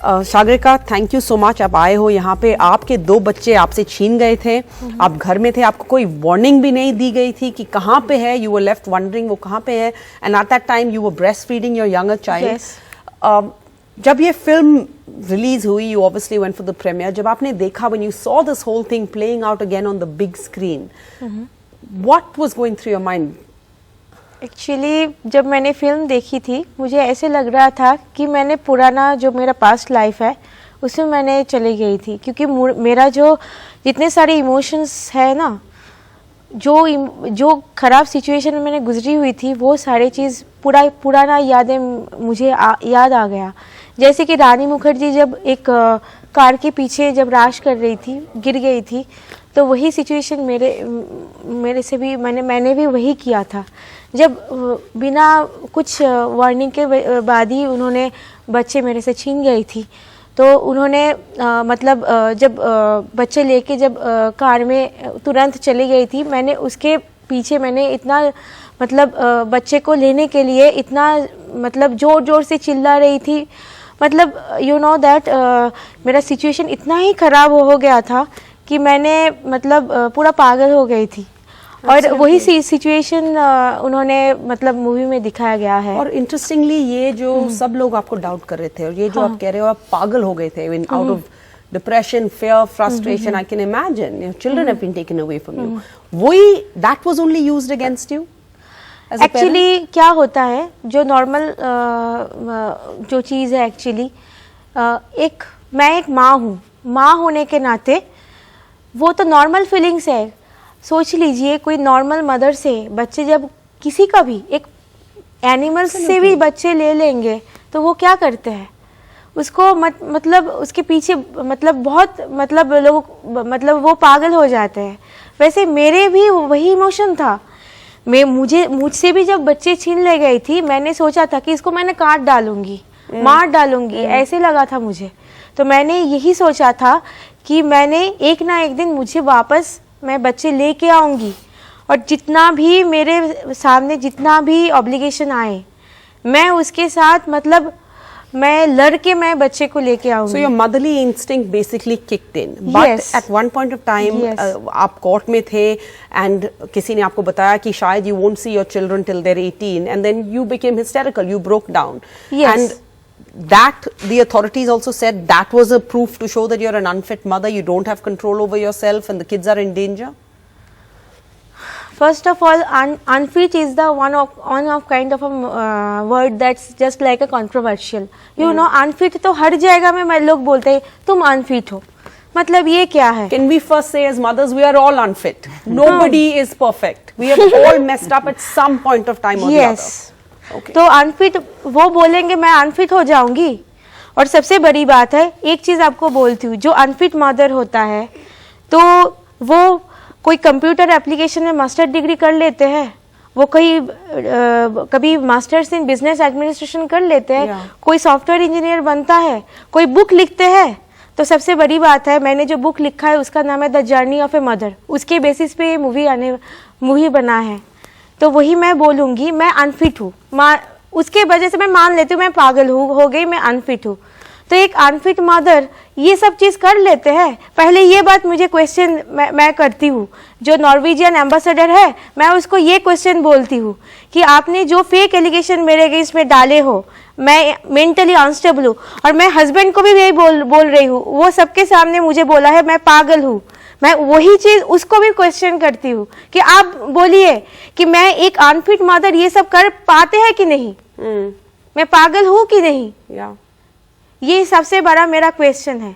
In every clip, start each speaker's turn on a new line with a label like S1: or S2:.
S1: Sagarika, thank you so much. आप आए हो यहाँ पे, आपके 2 बच्चे आपसे छीन गए थे, आप घर में थे, आपको कोई वार्निंग भी नहीं दी गई थी कि कहाँ पे है, यू वर लेफ्ट वंडरिंग वो कहाँ पे है, and at that time you were breast feeding your younger child. जब ये फिल्म रिलीज हुई, you obviously went for the premiere, जब आपने देखा, when you saw this whole thing playing out again on the big screen, what was going through your mind?
S2: Actually जब मैंने film देखी थी, मुझे ऐसे लग रहा था कि मैंने पुराना जो मेरा पास्ट लाइफ है उसमें मैंने चली गई थी, क्योंकि मेरा जो जितने सारे इमोशंस है ना, जो खराब सिचुएशन में मैंने गुजरी हुई थी, वो सारी चीज़ पुराना यादें मुझे याद आ गया। जैसे कि रानी मुखर्जी जब एक कार के पीछे जब राश कर रही थी, गिर गई थी, तो वही सिचुएशन मेरे से भी मैंने भी वही किया था। जब बिना कुछ वार्निंग के बाद ही उन्होंने बच्चे मेरे से छीन गई थी, तो उन्होंने जब बच्चे लेके जब कार में तुरंत चली गई थी, मैंने उसके पीछे मैंने इतना बच्चे को लेने के लिए इतना जोर जोर से चिल्ला रही थी। यू नो दैट मेरा सिचुएशन इतना ही ख़राब हो गया था कि मैंने पूरा पागल हो गई थी। और वही सिचुएशन उन्होंने मूवी में दिखाया गया है।
S1: और इंटरेस्टिंगली ये जो सब लोग आपको डाउट कर रहे थे, और ये जो आप कह रहे हो आप पागल हो गए थे, out of depression, fear, frustration, I can imagine your children have been taken away from you. वही that was only used against you?
S2: Actually क्या होता है, जो नॉर्मल जो चीज़ है एक्चुअली, मैं एक माँ हूँ, माँ होने के नाते वो तो नॉर्मल फीलिंग्स है। सोच लीजिए कोई नॉर्मल मदर से बच्चे, जब किसी का भी एक एनिमल से भी बच्चे ले लेंगे तो वो क्या करते हैं, उसको उसके पीछे बहुत लोग वो पागल हो जाते हैं। वैसे मेरे भी वही इमोशन था। मुझसे भी जब बच्चे छीन ले गई थी, मैंने सोचा था कि इसको मैंने काट डालूंगी, मार डालूंगी, ऐसे लगा था मुझे। तो मैंने यही सोचा था कि मैंने एक ना एक दिन मुझे वापस मैं बच्चे लेके आऊंगी, और जितना भी मेरे सामने जितना भी ऑब्लिगेशन आए, मैं उसके साथ मैं लड़के मैं बच्चे को लेके आऊंगी।
S1: So your motherly instinct basically kicked in. But
S2: Yes.
S1: at one point of time,
S2: Yes.
S1: आप कोर्ट में थे and किसी ने आपको बताया कि शायद you won't see your children till they're 18, and then you became hysterical, you broke down.
S2: Yes.
S1: And that the authorities also said that was a proof to show that you're an unfit mother, you don't have control over yourself and the kids are in danger.
S2: First of all, unfit is the one of kind of a word that's just like a controversial. You know, unfit तो हर जगह में लोग बोलते हैं तुम unfit हो, ये क्या है?
S1: Can we first say as mothers we are all unfit. Nobody is perfect. We have all messed up at some point of time or the
S2: Yes.
S1: other. Okay.
S2: तो unfit वो बोलेंगे मैं unfit हो जाऊंगी। और सबसे बड़ी बात है, एक चीज आपको बोलती हूँ, जो unfit मदर होता है तो वो कोई कंप्यूटर एप्लीकेशन में मास्टर डिग्री कर लेते हैं, वो कभी मास्टर्स इन बिजनेस एडमिनिस्ट्रेशन कर लेते हैं, कोई सॉफ्टवेयर इंजीनियर बनता है, कोई बुक लिखते हैं। तो सबसे बड़ी बात है, मैंने जो बुक लिखा है उसका नाम है the journey of a mother, उसके बेसिस पे ये मूवी बना है। तो वही मैं बोलूँगी, मैं अनफिट हूँ, उसके वजह से मैं मान लेती हूँ मैं पागल हो गई, मैं अनफिट हूँ। तो एक अनफिट मदर ये सब चीज़ कर लेते हैं। पहले ये बात मुझे क्वेश्चन मैं करती हूँ, जो नॉर्वेजियन एम्बेसडर है, मैं उसको ये क्वेश्चन बोलती हूँ कि आपने जो फेक एलिगेशन मेरे अगेंस्ट में डाले हो, मैं मेंटली अनस्टेबल हूँ, और मैं हस्बैंड को भी यही बोल रही हूँ, वो सबके सामने मुझे बोला है मैं पागल हूँ। मैं वही चीज़ उसको भी क्वेश्चन करती हूँ कि आप बोलिए कि मैं एक अनफिट मदर ये सब कर पाते हैं कि नहीं, मैं पागल हूँ कि नहीं, ये सबसे बड़ा मेरा क्वेश्चन है।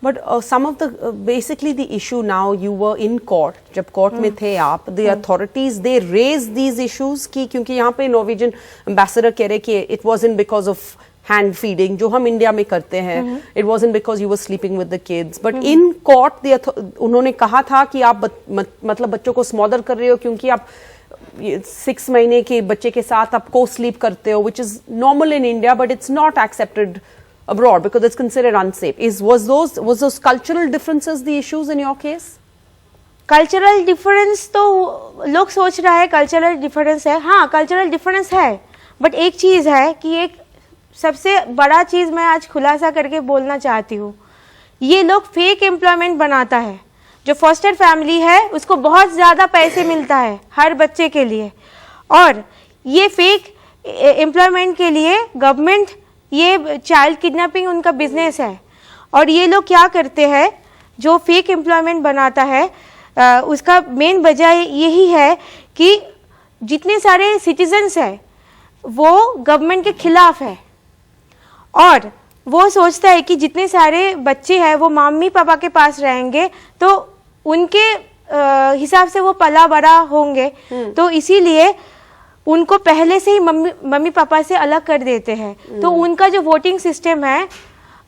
S1: But some of the basically the issue now, you were in court, जब कोर्ट में थे आप, the authorities they raised these issues कि क्योंकि यहाँ पे नॉर्वेजियन एम्बेसडर कह रहे कि it wasn't because of hand feeding जो हम इंडिया में करते हैं, it wasn't because you were sleeping with the kids, but in court उन्होंने कहा था कि आप बच्चों को स्मॉदर कर रहे हो क्योंकि आप 6 महीने के बच्चे के साथ आप को स्लीप करते हो, which is normal in India but it's not accepted abroad because it's considered unsafe. Was those cultural differences the issues in your case?
S2: Cultural difference तो लोग सोच रहा है कल्चरल डिफरेंस है, हाँ कल्चरल डिफरेंस है, बट एक चीज़ है कि एक सबसे बड़ा चीज़ मैं आज खुलासा करके बोलना चाहती हूँ, ये लोग फेक एम्प्लॉयमेंट बनाता है। जो फॉस्टर फैमिली है उसको बहुत ज़्यादा पैसे मिलता है हर बच्चे के लिए, और ये फेक एम्प्लॉयमेंट के लिए गवर्नमेंट, ये चाइल्ड किडनैपिंग उनका बिजनेस है। और ये लोग क्या करते हैं, जो फेक एम्प्लॉयमेंट बनाता है उसका मेन वजह यही है कि जितने सारे सिटीजन्स हैं वो गवर्नमेंट के खिलाफ है, और वो सोचता है कि जितने सारे बच्चे हैं वो मम्मी पापा के पास रहेंगे तो उनके हिसाब से वो पला बड़ा होंगे, तो इसीलिए उनको पहले से ही मम्मी पापा से अलग कर देते हैं। तो उनका जो वोटिंग सिस्टम है,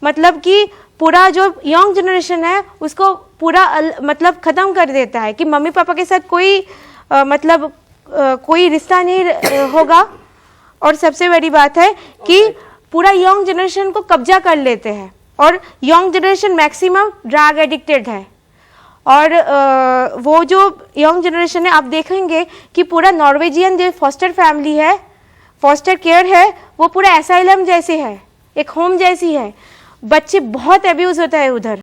S2: मतलब कि पूरा जो यंग जनरेशन है उसको पूरा मतलब ख़त्म कर देता है कि मम्मी पापा के साथ कोई कोई रिश्ता नहीं होगा। और सबसे बड़ी बात है कि पूरा यंग जनरेशन को कब्जा कर लेते हैं, और young generation maximum drug addicted है। और वो जो यंग जनरेशन है, आप देखेंगे कि पूरा नॉर्वेजियन जो फॉस्टर फैमिली है, फॉस्टर केयर है, वो पूरा एसाइलम जैसे है, एक होम जैसी है। बच्चे बहुत अब्यूज होता है उधर।